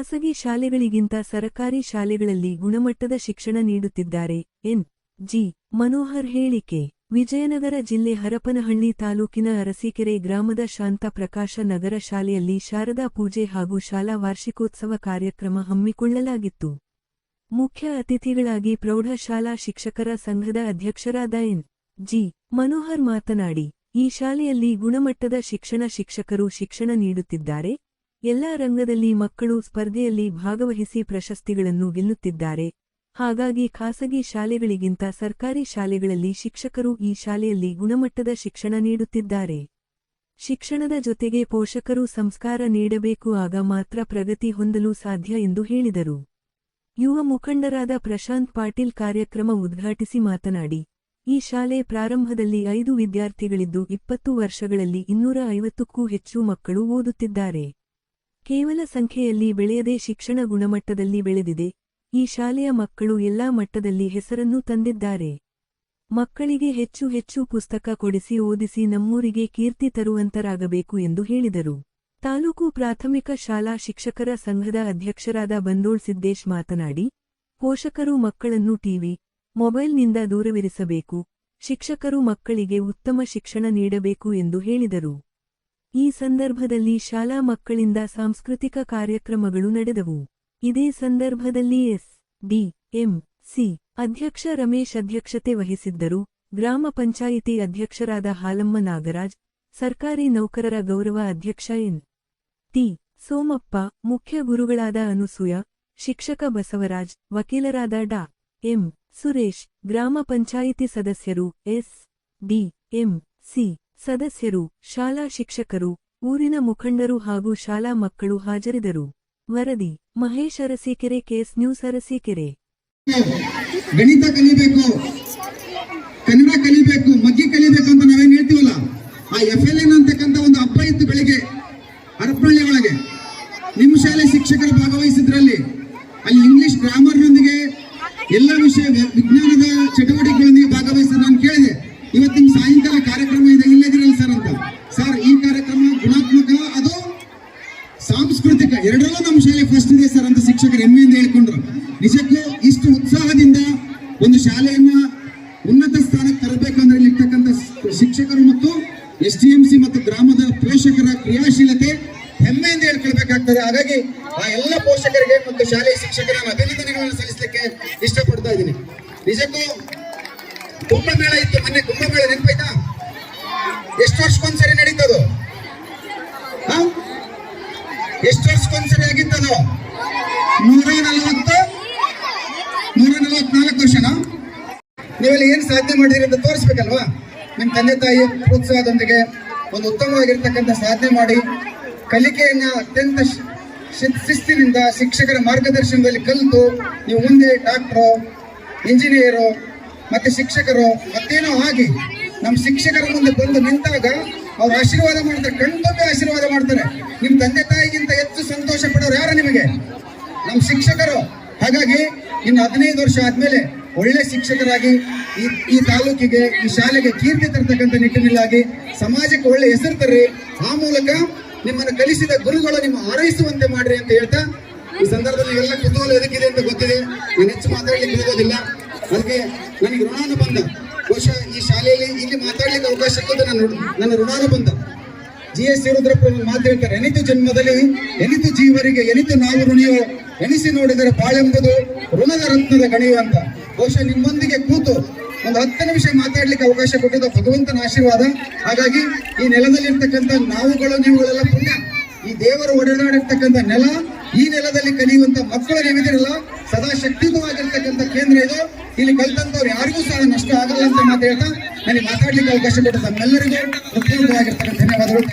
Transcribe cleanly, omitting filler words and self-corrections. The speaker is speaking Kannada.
ಖಾಸಗಿ ಶಾಲೆಗಳಿಗಿಂತ ಸರಕಾರಿ ಶಾಲೆಗಳಲ್ಲಿ ಗುಣಮಟ್ಟದ ಶಿಕ್ಷಣ ನೀಡುತ್ತಿದ್ದಾರೆ ಎನ್. ಜಿ. ಮನೋಹರ್ ಹೇಳಿಕೆ. ವಿಜಯನಗರ ಜಿಲ್ಲೆ ಹರಪನಹಳ್ಳಿ ತಾಲೂಕಿನ ಅರಸೀಕೆರೆ ಗ್ರಾಮದ ಶಾಂತ ಪ್ರಕಾಶ ನಗರ ಶಾಲೆಯಲ್ಲಿ ಶಾರದಾ ಪೂಜೆ ಹಾಗೂ ಶಾಲಾ ವಾರ್ಷಿಕೋತ್ಸವ ಕಾರ್ಯಕ್ರಮ ಹಮ್ಮಿಕೊಳ್ಳಲಾಗಿತ್ತು. ಮುಖ್ಯ ಅತಿಥಿಗಳಾಗಿ ಪ್ರೌಢಶಾಲಾ ಶಿಕ್ಷಕರ ಸಂಘದ ಅಧ್ಯಕ್ಷರಾದ ಎನ್. ಜಿ. ಮನೋಹರ್ ಮಾತನಾಡಿ, ಈ ಶಾಲೆಯಲ್ಲಿ ಗುಣಮಟ್ಟದ ಶಿಕ್ಷಕರು ಶಿಕ್ಷಣ ನೀಡುತ್ತಿದ್ದಾರೆ. ಎಲ್ಲಾ ರಂಗದಲ್ಲಿ ಮಕ್ಕಳು ಸ್ಪರ್ಧೆಯಲ್ಲಿ ಭಾಗವಹಿಸಿ ಪ್ರಶಸ್ತಿಗಳನ್ನು ಗೆಲ್ಲುತ್ತಿದ್ದಾರೆ. ಹಾಗಾಗಿ ಖಾಸಗಿ ಶಾಲೆಗಳಿಗಿಂತ ಸರ್ಕಾರಿ ಶಾಲೆಗಳಲ್ಲಿ ಶಿಕ್ಷಕರು ಈ ಶಾಲೆಯಲ್ಲಿ ಗುಣಮಟ್ಟದ ಶಿಕ್ಷಣ ನೀಡುತ್ತಿದ್ದಾರೆ. ಶಿಕ್ಷಣದ ಜೊತೆಗೆ ಪೋಷಕರು ಸಂಸ್ಕಾರ ನೀಡಬೇಕು, ಆಗ ಮಾತ್ರ ಪ್ರಗತಿ ಹೊಂದಲು ಸಾಧ್ಯ ಎಂದು ಹೇಳಿದರು. ಯುವ ಮುಖಂಡರಾದ ಪ್ರಶಾಂತ್ ಪಾಟೀಲ್ ಕಾರ್ಯಕ್ರಮ ಉದ್ಘಾಟಿಸಿ ಮಾತನಾಡಿ, ಈ ಶಾಲೆ ಪ್ರಾರಂಭದಲ್ಲಿ 5 ವಿದ್ಯಾರ್ಥಿಗಳಿದ್ದು 20 ವರ್ಷಗಳಲ್ಲಿ 250ಕ್ಕೂ ಹೆಚ್ಚು ಮಕ್ಕಳು ಓದುತ್ತಿದ್ದಾರೆ. ಕೇವಲ ಸಂಖ್ಯೆಯಲ್ಲಿ ಬೆಳೆಯದೆ ಶಿಕ್ಷಣ ಗುಣಮಟ್ಟದಲ್ಲಿ ಬೆಳೆದಿದೆ. ಈ ಶಾಲೆಯ ಮಕ್ಕಳು ಎಲ್ಲಾ ಮಟ್ಟದಲ್ಲಿ ಹೆಸರನ್ನು ತಂದಿದ್ದಾರೆ. ಮಕ್ಕಳಿಗೆ ಹೆಚ್ಚು ಹೆಚ್ಚು ಪುಸ್ತಕ ಕೊಡಿಸಿ ಓದಿಸಿ ನಮ್ಮೂರಿಗೆ ಕೀರ್ತಿ ತರುವಂತರಾಗಬೇಕು ಎಂದು ಹೇಳಿದರು. ತಾಲೂಕು ಪ್ರಾಥಮಿಕ ಶಾಲಾ ಶಿಕ್ಷಕರ ಸಂಘದ ಅಧ್ಯಕ್ಷರಾದ ಬಂದೋಳ್ ಸಿದ್ದೇಶ್ ಮಾತನಾಡಿ, ಪೋಷಕರು ಮಕ್ಕಳನ್ನು ಟಿವಿ, ಮೊಬೈಲ್ನಿಂದ ದೂರವಿರಿಸಬೇಕು. ಶಿಕ್ಷಕರು ಮಕ್ಕಳಿಗೆ ಉತ್ತಮ ಶಿಕ್ಷಣ ನೀಡಬೇಕು ಎಂದು ಹೇಳಿದರು. ಈ ಸಂದರ್ಭದಲ್ಲಿ ಶಾಲಾ ಮಕ್ಕಳಿಂದ ಸಾಂಸ್ಕೃತಿಕ ಕಾರ್ಯಕ್ರಮಗಳು ನಡೆದವು. ಇದೇ ಸಂದರ್ಭದಲ್ಲಿ ಎಸ್. ಡಿ. ಎಂ. ಸಿ. ಅಧ್ಯಕ್ಷ ರಮೇಶ್ ಅಧ್ಯಕ್ಷತೆ ವಹಿಸಿದ್ದರು. ಗ್ರಾಮ ಪಂಚಾಯಿತಿ ಅಧ್ಯಕ್ಷರಾದ ಹಾಲಮ್ಮ ನಾಗರಾಜ್, ಸರ್ಕಾರಿ ನೌಕರರ ಗೌರವ ಅಧ್ಯಕ್ಷ ಎನ್. ಟಿ. ಸೋಮಪ್ಪ, ಮುಖ್ಯ ಗುರುಗಳಾದ ಅನುಸೂಯ, ಶಿಕ್ಷಕ ಬಸವರಾಜ್, ವಕೀಲರಾದ ಡಾ. ಎಂ. ಸುರೇಶ್, ಗ್ರಾಮ ಪಂಚಾಯಿತಿ ಸದಸ್ಯರು, ಎಸ್. ಡಿ. ಎಂ. ಸಿ. ಸದಸ್ಯರು, ಶಾಲಾ ಶಿಕ್ಷಕರು, ಊರಿನ ಮುಖಂಡರು ಹಾಗೂ ಶಾಲಾ ಮಕ್ಕಳು ಹಾಜರಿದ್ದರು. ವರದಿ ಮಹೇಶ್ ಅರಸೀಕೆರೆ, ಕೇಸ್ ನ್ಯೂಸ್ ಅರಸೀಕೆರೆ. ಗಣಿತ ಕಲಿಬೇಕು, ಕನ್ನಡ ಕಲಿಬೇಕು, ಮಗ್ಗಿ ಕಲಿಬೇಕು ಅಂತ ನಾವೇನ್ ಹೇಳ್ತೀವಲ್ಲ, ಆ FLN ಅಂತಕ್ಕಂಥ ಒಂದು ಹಬ್ಬ ಇತ್ತು ಬೆಳಿಗ್ಗೆ ಹರಪನಹಳ್ಳಿ ಒಳಗೆ. ನಿಮ್ಮ ಶಾಲೆ ಶಿಕ್ಷಕರು ಭಾಗವಹಿಸಿದ್ರಲ್ಲಿ ಅಲ್ಲಿ ಇಂಗ್ಲಿಷ್ ಗ್ರಾಮರ್ನೊಂದಿಗೆ ಎಲ್ಲ ವಿಷಯ ವಿಜ್ಞಾನದ ಚಟುವಟಿಕೆಗಳೊಂದಿಗೆ ಭಾಗವಹಿಸಿದ ನಾನು ಕೇಳಿದೆ. ಇವತ್ತಿನ ಸಾಯಂಕಾಲ ಕಾರ್ಯಕ್ರಮ ಇದೆ, ಇಲ್ಲದಿರಲ್ಲ ಸರ್ ಅಂತ. ಸರ್, ಈ ಕಾರ್ಯಕ್ರಮ ಗುಣಾತ್ಮಕ, ಅದು ಸಾಂಸ್ಕೃತಿಕ, ಎರಡರಲ್ಲೂ ನಮ್ಮ ಶಾಲೆ ಫಸ್ಟ್ ಇದೆ ಸರ್ ಅಂತ ಶಿಕ್ಷಕರು ಹೆಮ್ಮೆಯಿಂದ ಹೇಳ್ಕೊಂಡ್ರು. ನಿಜಕ್ಕೂ ಇಷ್ಟು ಉತ್ಸಾಹದಿಂದ ಒಂದು ಶಾಲೆಯನ್ನ ಉನ್ನತ ಸ್ಥಾನಕ್ಕೆ ತರಬೇಕಂದ್ರೆ ಇಲ್ಲಿರ್ತಕ್ಕಂಥ ಶಿಕ್ಷಕರು ಮತ್ತು SDMC ಮತ್ತು ಗ್ರಾಮದ ಪೋಷಕರ ಕ್ರಿಯಾಶೀಲತೆ ಹೆಮ್ಮೆಯಿಂದ ಹೇಳ್ಕೊಳ್ಬೇಕಾಗ್ತದೆ. ಹಾಗಾಗಿ ಆ ಎಲ್ಲ ಪೋಷಕರಿಗೆ ಮತ್ತು ಶಾಲೆಯ ಶಿಕ್ಷಕರ ಅಭಿನಂದನೆಗಳನ್ನು ಸಲ್ಲಿಸಲಿಕ್ಕೆ ಇಷ್ಟಪಡ್ತಾ ಇದ್ದೀನಿ. ನಿಜಕ್ಕೂ ಕುಂಭಮೇಳ ಇತ್ತು ಮೊನ್ನೆ, ಕುಂಭಮೇಳ ನೆನಪಾಯ್ತಾ? ಎಷ್ಟು ವರ್ಷಕ್ಕೊಂದ್ಸರಿ ನಡೀತದು? ಎಷ್ಟು ವರ್ಷಕ್ಕೊಂದ್ಸರಿ ಆಗಿತ್ತದು? 144 ವರ್ಷನಾ? ನೀವೆಲ್ಲ ಏನ್ ಸಾಧನೆ ಮಾಡಿದಿರಿ ಅಂತ ತೋರಿಸ್ಬೇಕಲ್ವಾ? ನಿಮ್ಮ ತಂದೆ ತಾಯಿ ಪ್ರೋತ್ಸಾಹದೊಂದಿಗೆ ಒಂದು ಉತ್ತಮವಾಗಿರ್ತಕ್ಕಂಥ ಸಾಧನೆ ಮಾಡಿ ಕಲಿಕೆಯನ್ನ ಅತ್ಯಂತ ಶಿಸ್ತಿನಿಂದ ಶಿಕ್ಷಕರ ಮಾರ್ಗದರ್ಶನದಲ್ಲಿ ಕಲಿತು ನೀವು ಮುಂದೆ ಡಾಕ್ಟ್ರು, ಇಂಜಿನಿಯರು ಮತ್ತೆ ಶಿಕ್ಷಕರು ಮತ್ತೇನೋ ಆಗಿ ನಮ್ಮ ಶಿಕ್ಷಕರ ಮುಂದೆ ಬಂದು ನಿಂತಾಗ ಅವ್ರು ಆಶೀರ್ವಾದ ಮಾಡ್ತಾರೆ, ಕಣ್ತುಂಬಿ ಆಶೀರ್ವಾದ ಮಾಡ್ತಾರೆ. ನಿಮ್ಮ ತಂದೆ ತಾಯಿಗಿಂತ ಹೆಚ್ಚು ಸಂತೋಷ ಪಡೋರು ಯಾರು ನಿಮಗೆ? ನಮ್ಮ ಶಿಕ್ಷಕರು. ಹಾಗಾಗಿ ಇನ್ನು 15 ವರ್ಷ ಆದ್ಮೇಲೆ ಒಳ್ಳೆ ಶಿಕ್ಷಕರಾಗಿ ಈ ತಾಲೂಕಿಗೆ, ಈ ಶಾಲೆಗೆ ಕೀರ್ತಿ ತರ್ತಕ್ಕಂಥ ನಿಟ್ಟಿನಲ್ಲಾಗಿ ಸಮಾಜಕ್ಕೆ ಒಳ್ಳೆ ಹೆಸರು ತರ್ರಿ. ಆ ಮೂಲಕ ನಿಮ್ಮನ್ನು ಕಲಿಸಿದ ಗುರುಗಳು ನಿಮ್ಮ ಹಾರೈಸುವಂತೆ ಮಾಡ್ರಿ ಅಂತ ಹೇಳ್ತಾ, ಈ ಸಂದರ್ಭದಲ್ಲಿ ಎಲ್ಲ ಕುತೂಹಲ ಎದಕ್ಕಿದೆ ಅಂತ ಗೊತ್ತಿದೆ, ನಾನು ಹೆಚ್ಚು ಮಾತಾಡ್ಲಿಕ್ಕೆ ಹೋಗೋದಿಲ್ಲ. ಅದಕ್ಕೆ ನನಗೆ ಋಣಾನುಬಂಧ, ಬಹುಶಃ ಈ ಶಾಲೆಯಲ್ಲಿ ಇಲ್ಲಿ ಮಾತಾಡ್ಲಿಕ್ಕೆ ಅವಕಾಶ ಸಿಕ್ಕೋದು ನನ್ನ ಋಣಾನುಬಂಧ. GS ರುದ್ರಪ್ಪ ಮಾತು ಹೇಳ್ತಾರೆ, ಎನಿತು ಜನ್ಮದಲ್ಲಿ ಎನಿತು ಜೀವರಿಗೆ ಎನಿತು ನಾವು ಋಣಿಯೋ, ಎನಿಸಿ ನೋಡಿದರೆ ಬಾಳೆಂಬುದು ಋಣದ ರತ್ನದ ಗಣಿಯು ಅಂತ. ಬಹುಶಃ ನಿಮ್ಮೊಂದಿಗೆ ಕೂತು ಒಂದು 10 ನಿಮಿಷ ಮಾತಾಡ್ಲಿಕ್ಕೆ ಅವಕಾಶ ಕೊಟ್ಟಿದ್ದ ಭಗವಂತನ ಆಶೀರ್ವಾದ. ಹಾಗಾಗಿ ಈ ನೆಲದಲ್ಲಿರ್ತಕ್ಕಂಥ ನಾವುಗಳು ನೀವುಗಳೆಲ್ಲ ಪುಣ್ಯ. ಈ ದೇವರು ಒಡೆದಾಡಿರ್ತಕ್ಕಂಥ ನೆಲ, ಈ ನೆಲದಲ್ಲಿ ಕಲಿಯುವಂತ ಮಕ್ಕಳು ನೀವಿದಿರಲ್ಲ, ಸದಾ ಶಕ್ತಿಯುತವಾಗಿರ್ತಕ್ಕಂಥ ಕೇಂದ್ರ ಇದು. ಇಲ್ಲಿ ಕಲಿತಂತವ್ರು ಯಾರಿಗೂ ಸಹ ನಷ್ಟ ಆಗಲ್ಲ ಅಂತ ಮಾತು ಹೇಳ್ತಾ ನನಗೆ ಮಾತಾಡ್ಲಿಕ್ಕೆ ಅವಕಾಶ ಕೊಟ್ಟಿದ್ದ ನಮ್ಮೆಲ್ಲರಿಗೂ ಹೃತ್ಪೂರ್ವಕವಾಗಿರ್ತಕ್ಕಂಥ ಧನ್ಯವಾದಗಳು.